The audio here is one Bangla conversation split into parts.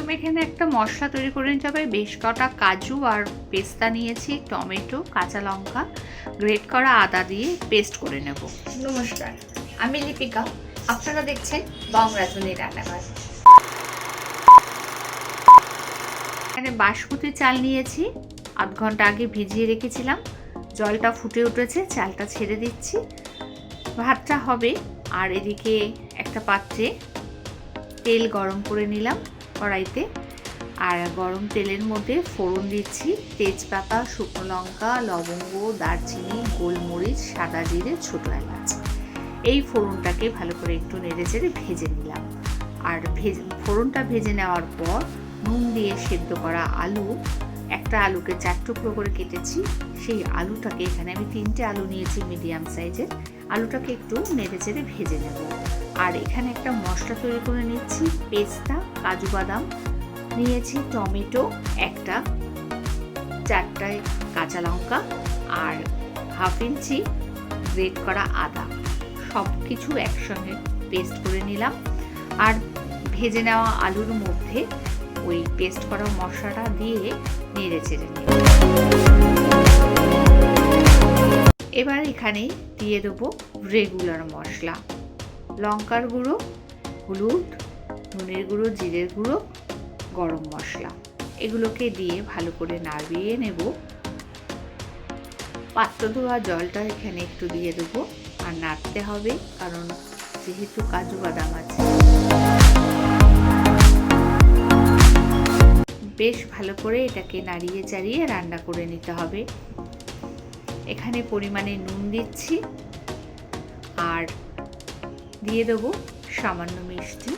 প্রথমে এখানে একটা মশলা তৈরি করে নিতে হবে। বেশ কটা কাজু আর পেস্তা নিয়েছি, টমেটো, কাঁচা লঙ্কা, গ্রেট করা আদা দিয়ে পেস্ট করে নেব। নমস্কার, আমি লিপিকা, আপনারা দেখছেন বং রাঁধুনি রান্নাঘর। এখানে বাসমতি চাল নিয়েছি, আধ ঘন্টা আগে ভিজিয়ে রেখেছিলাম। জলটা ফুটে উঠেছে, চালটা ছেড়ে দিচ্ছি, ভাতটা হবে। আর এদিকে একটা পাত্রে তেল গরম করে নিলাম কড়াইতে, আর গরম তেলের মধ্যে ফোড়ন দিচ্ছি। তেজপাতা, শুকনো লঙ্কা, লবঙ্গ, দারচিনি, গোলমরিচ, সাদা জিরে, ছোটো এলাচ। এই ফোড়নটাকে ভালো করে একটু নেড়ে চেড়ে ভেজে নিলাম। আর ফোড়নটা ভেজে নেওয়ার পর নুন দিয়ে সেদ্ধ করা আলু, একটা আলুকে 4 টুকরো করে কেটেছি, সেই আলুটাকে, এখানে আমি 3টে আলু নিয়েছি মিডিয়াম সাইজের, আলুটাকে একটু নেড়ে চেড়ে ভেজে নেব। আর এখানে একটা মশলা তৈরি করে নিচ্ছি। পেস্তা, কাজু বাদাম নিয়েছি, টমেটো একটা, 4টা কাঁচা লঙ্কা আর হাফ ইঞ্চি গ্রেট করা আদা, সব কিছু একসঙ্গে পেস্ট করে নিলাম। আর ভেজে নেওয়া আলুর মধ্যে ওই পেস্ট করা মশলাটা দিয়ে নেড়ে চেড়ে নিলাম। এবার এখানে দিয়ে দেবো রেগুলার মশলা, লঙ্কার গুঁড়ো, হলুদ, ধনের গুঁড়ো, জিরের গুঁড়ো, গরম মশলা, এগুলোকে দিয়ে ভালো করে নাড়িয়ে নেব। পাত্র ধোয়া জলটা এখানে একটু দিয়ে দেবো, আর নাড়তে হবে কারণ যেহেতু কাজু বাদাম আছে। বেশ ভালো করে এটাকে নাড়িয়ে চাড়িয়ে রান্না করে নিতে হবে। এখানে পরিমাণে নুন দিচ্ছি, আর দিয়ে দেবো সামান্য মিষ্টি।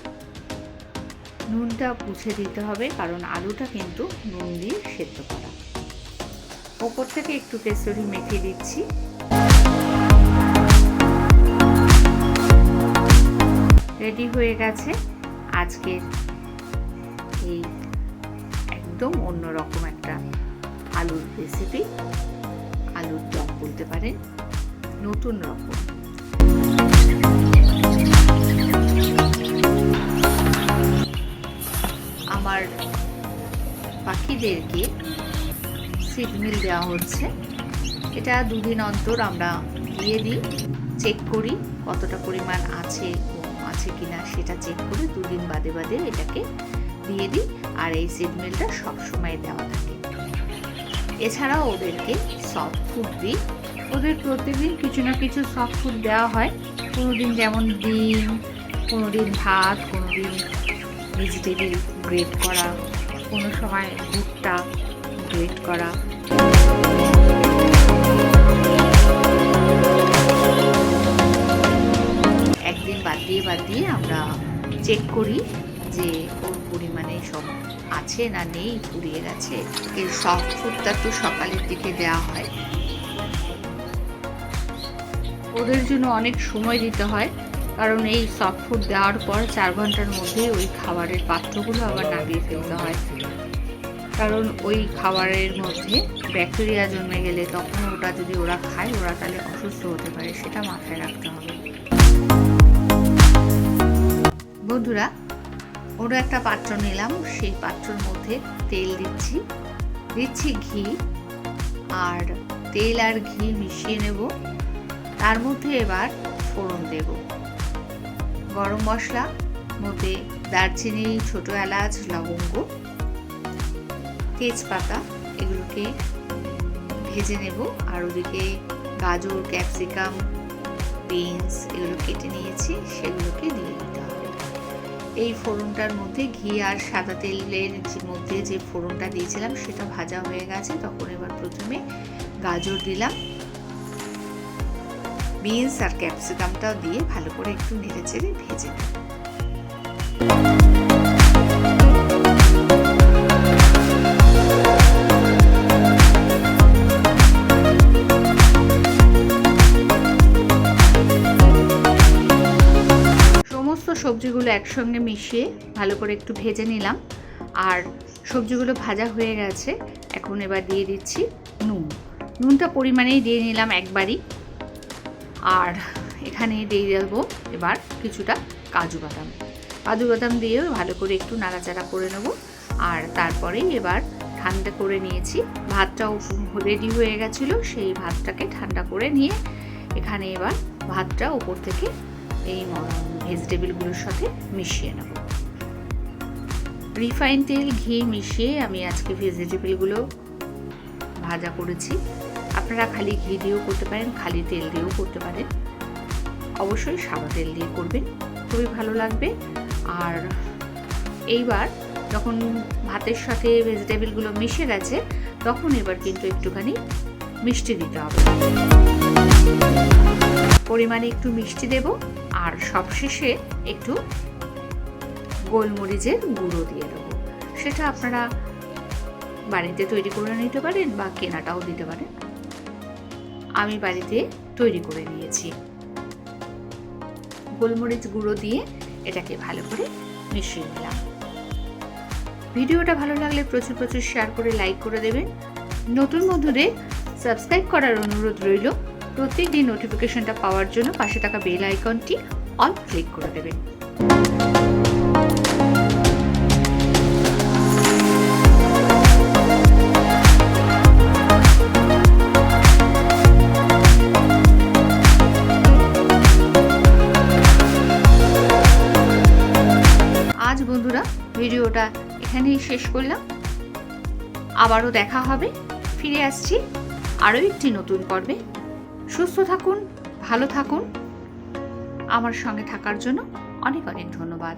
নুনটা বুঝে দিতে হবে কারণ আলুটা কিন্তু নুন দিয়ে সেদ্ধ করা। ওপর থেকে একটু কেশরি মেখে দিচ্ছি। রেডি হয়ে গেছে আজকের এই একদম অন্যরকম একটা আলুর রেসিপি। আলুর দম বলতে পারেন, নতুন রকম। আমার পাখিদেরকে সিড মিল দেওয়া হচ্ছে। এটা 2 দিন অন্তর আমরা দিয়ে দিই, চেক করি কতটা পরিমাণ আছে কিনা, সেটা চেক করে 2 দিন বাদে বাদে এটাকে দিয়ে দিই। আর এই সিড মিলটা সবসময় দেওয়া থাকে। এছাড়াও ওদেরকে সফট ফুড দিই। ওদের প্রতিদিন কিছু না কিছু সফট ফুড দেওয়া হয়। কোনোদিন যেমন ডিম, কোনোদিন ভাত, কোনোদিন ভেজিটেবিল গ্রেট করা, কোনো সময় ভুট্টা গ্রেট করা। একদিন বাদ দিয়ে আমরা চেক করি যে কোন পরিমাণে সব আছে না নেই, ফুরিয়ে গেছে। এই সফট ফুডটা তো সকালের দিকে দেওয়া হয়। ওদের জন্য অনেক সময় দিতে হয়, কারণ এই সফট ফুড দেওয়ার পর 4 ঘন্টার মধ্যে ওই খাবারের পাত্রগুলো আবার নামিয়ে ফেলতে হয়। কারণ ওই খাবারের মধ্যে ব্যাকটেরিয়া জন্মে গেলে তখন ওটা যদি ওরা খায়, ওরা তাহলে অসুস্থ হতে পারে, সেটা মাথায় রাখতে হবে। বন্ধুরা, ওরা একটা পাত্র নিলাম, সেই পাত্রের মধ্যে তেল দিচ্ছি ঘি, আর তেল আর ঘি মিশিয়ে নেব। তার মধ্যে এবার ফোড়ন দেব। গরম মশলা মধ্যে দারচিনি, ছোট এলাচ, লবঙ্গ, তেজপাতা, এগুলোকে ভেজে নেব। আর ওদিকে গাজর, ক্যাপসিকাম, বিনস এগুলো কেটে নিয়েছি, সেগুলোকে দিয়ে দিতে হবে। এই ফোড়নটার মধ্যে ঘি আর সাদা তেলের মধ্যে যে ফোড়নটা দিয়েছিলাম সেটা ভাজা হয়ে গেছে। তখন এবার প্রথমে গাজর দিলাম, বিনস আর ক্যাপসিকামটাও দিয়ে ভালো করে একটু নেড়ে চেড়ে ভেজে নেব। সমস্ত সবজিগুলো একসঙ্গে মিশিয়ে ভালো করে একটু ভেজে নিলাম। আর সবজিগুলো ভাজা হয়ে গেছে। এখন এবার দিয়ে দিচ্ছি নুনটা পরিমাণেই দিয়ে নিলাম একবারই। আর এখানে দিয়ে দেবো এবার কিছুটা কাজু বাদাম দিয়েও ভালো করে একটু নাড়াচাড়া করে নেব। আর তারপরেই এবার ঠান্ডা করে নিয়েছি। ভাতটাও রেডি হয়ে গেছিল, সেই ভাতটাকে ঠান্ডা করে নিয়ে এখানে এবার ভাতটা উপর থেকে এই ভেজিটেবলগুলোর সাথে মিশিয়ে নেব। রিফাইন তেল, ঘি মিশিয়ে আমি আজকে ভেজিটেবলগুলো ভাজা করেছি। আপনারা খালি ঘি দিয়েও করতে পারেন, খালি তেল দিয়েও করতে পারেন। অবশ্যই সাদা তেল দিয়ে করবেন, খুবই ভালো লাগবে। আর এইবার যখন ভাতের সাথে ভেজিটেবলগুলো মিশে গেছে, তখন এবার কিন্তু একটুখানি মিষ্টি দিতে হবে। পরিমাণে একটু মিষ্টি দেব, আর সবশেষে একটু গোলমরিচের গুঁড়ো দিয়ে দেবো। সেটা আপনারা বাড়িতে তৈরি করে নিতে পারেন বা কেনাটাও দিতে পারেন। আমি বাড়িতে তৈরি করে নিয়েছি। গোলমরিচ গুঁড়ো দিয়ে এটাকে ভালো করে মিশিয়ে নিলাম। ভিডিওটা ভালো লাগলে প্রচুর প্রচুর শেয়ার করে লাইক করে দেবেন। নতুন বন্ধুদের সাবস্ক্রাইব করার অনুরোধ রইল। প্রত্যেকদিন নোটিফিকেশনটা পাওয়ার জন্য পাশে থাকা বেল আইকনটি অল ক্লিক করে দেবেন। আজ বন্ধুরা ভিডিওটা এখানেই শেষ করলাম। আবারও দেখা হবে, ফিরে আসছি আরও একটি নতুন পর্বে। সুস্থ থাকুন, ভালো থাকুন। আমার সঙ্গে থাকার জন্য অনেক অনেক ধন্যবাদ।